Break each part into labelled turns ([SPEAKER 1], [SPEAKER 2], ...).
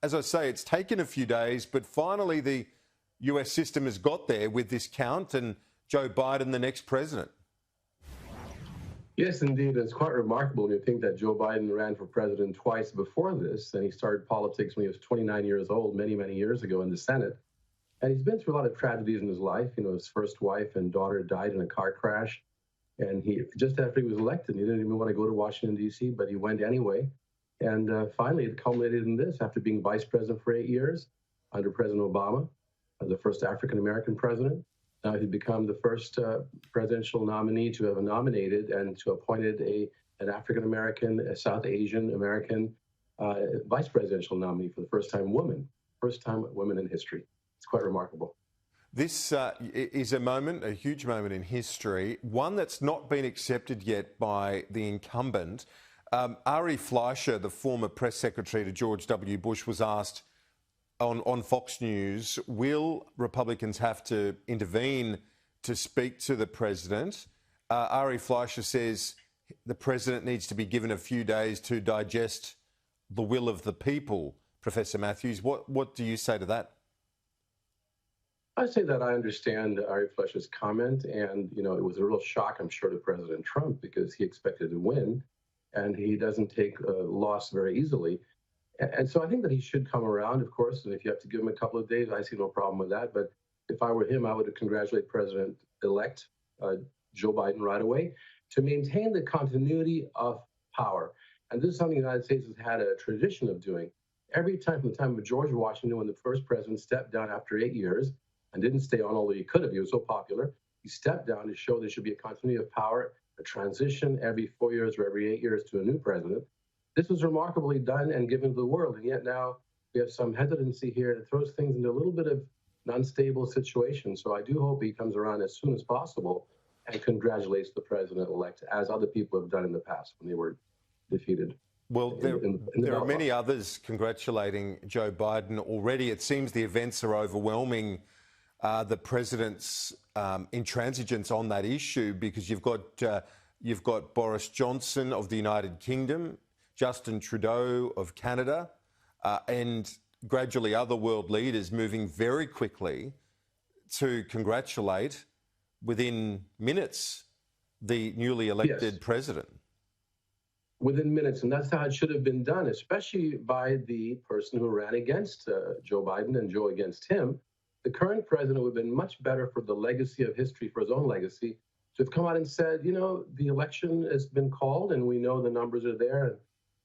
[SPEAKER 1] as I say, it's taken a few days, but finally the US system has got there with this count and Joe Biden, the next president.
[SPEAKER 2] Yes, indeed. It's quite remarkable when you think that Joe Biden ran for president twice before this, and he started politics when he was 29 years old, many, many years ago in the Senate. And he's been through a lot of tragedies in his life. You know, his first wife and daughter died in a car crash. And he, just after he was elected, he didn't even want to go to Washington, D.C., but he went anyway. And finally, it culminated in this after being vice president for 8 years under President Obama, the first African-American president. Now he's become the first presidential nominee to have nominated and to appointed an African-American, a South Asian American vice presidential nominee for the first time woman in history. It's quite remarkable.
[SPEAKER 1] This is a moment, a huge moment in history, one that's not been accepted yet by the incumbent. Ari Fleischer, the former press secretary to George W. Bush, was asked on Fox News, will Republicans have to intervene to speak to the president? Ari Fleischer says the president needs to be given a few days to digest the will of the people. Professor Matthews, what do you say to that?
[SPEAKER 2] I say that I understand Ari Fleischer's comment, and you know it was a real shock, I'm sure, to President Trump because he expected to win, and he doesn't take a loss very easily. And so I think that he should come around, of course, and if you have to give him a couple of days, I see no problem with that. But if I were him, I would congratulate President-elect Joe Biden right away to maintain the continuity of power. And this is something the United States has had a tradition of doing. Every time from the time of George Washington, when the first president stepped down after 8 years and didn't stay on, although he could have, he was so popular, he stepped down to show there should be a continuity of power, a transition every 4 years or every 8 years to a new president. This was remarkably done and given to the world, and yet now we have some hesitancy here that throws things into a little bit of an unstable situation. So I do hope he comes around as soon as possible and congratulates the president-elect, as other people have done in the past when they were defeated.
[SPEAKER 1] Well, there are many others congratulating Joe Biden already. It seems the events are overwhelming the president's intransigence on that issue, because you've got Boris Johnson of the United Kingdom, Justin Trudeau of Canada, and gradually other world leaders moving very quickly to congratulate, within minutes, the newly elected president.
[SPEAKER 2] Within minutes, and that's how it should have been done, especially by the person who ran against Joe Biden and Joe against him. The current president would have been much better for the legacy of history, for his own legacy, to have come out and said, you know, the election has been called and we know the numbers are there. And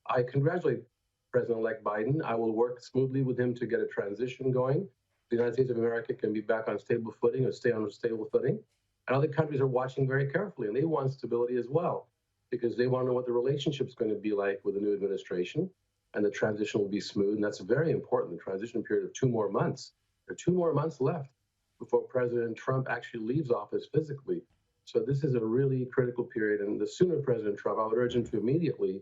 [SPEAKER 2] I congratulate President-elect Biden. I will work smoothly with him to get a transition going. The United States of America can be back on stable footing or stay on a stable footing. And other countries are watching very carefully, and they want stability as well, because they want to know what the relationship is going to be like with the new administration, and the transition will be smooth. And that's very important, the transition period of 2 more months. There are 2 more months left before President Trump actually leaves office physically. So this is a really critical period, and the sooner President Trump, I would urge him to immediately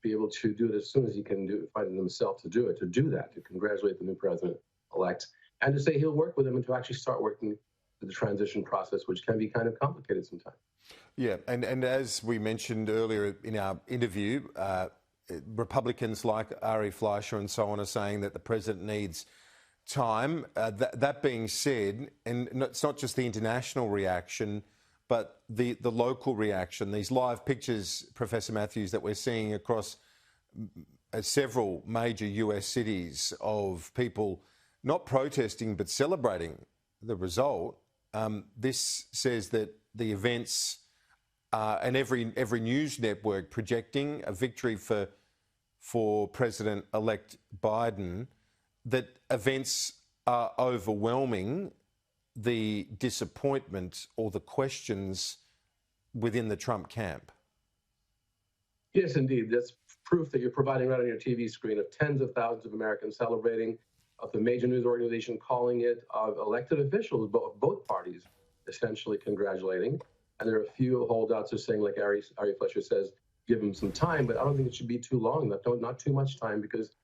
[SPEAKER 2] be able to do it as soon as he can find himself to do that, to congratulate the new president-elect, and to say he'll work with him and to actually start working the transition process, which can be kind of complicated sometimes.
[SPEAKER 1] Yeah, and as we mentioned earlier in our interview, Republicans like Ari Fleischer and so on are saying that the president needs time. That being said, and it's not just the international reaction, but the local reaction, these live pictures, Professor Matthews, that we're seeing across several major US cities of people not protesting but celebrating the result. This says that the events and every news network projecting a victory for President-elect Biden, that events are overwhelming the disappointment or the questions within the Trump camp.
[SPEAKER 2] Yes, indeed. That's proof that you're providing right on your TV screen of tens of thousands of Americans celebrating, of the major news organization calling it, of elected officials, both parties essentially congratulating. And there are a few holdouts who are saying, like Ari Fleischer says, give him some time, but I don't think it should be too long, not too much time, because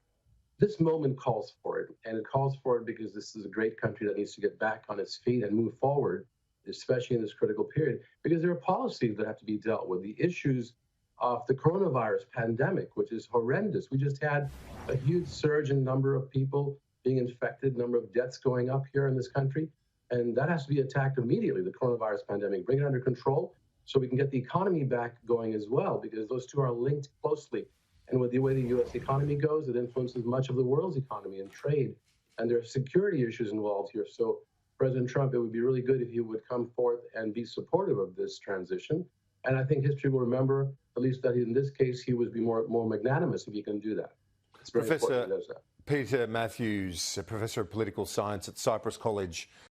[SPEAKER 2] this moment calls for it, and it calls for it because this is a great country that needs to get back on its feet and move forward, especially in this critical period, because there are policies that have to be dealt with. The issues of the coronavirus pandemic, which is horrendous. We just had a huge surge in number of people being infected, number of deaths going up here in this country. And that has to be attacked immediately, the coronavirus pandemic. Bring it under control so we can get the economy back going as well, because those two are linked closely. And with the way the U.S. economy goes, it influences much of the world's economy and trade. And there are security issues involved here. So President Trump, it would be really good if he would come forth and be supportive of this transition. And I think history will remember, at least that in this case, he would be more magnanimous if he can do that. It's very important he does that.
[SPEAKER 1] Peter Matthews, a professor of political science at Cyprus College.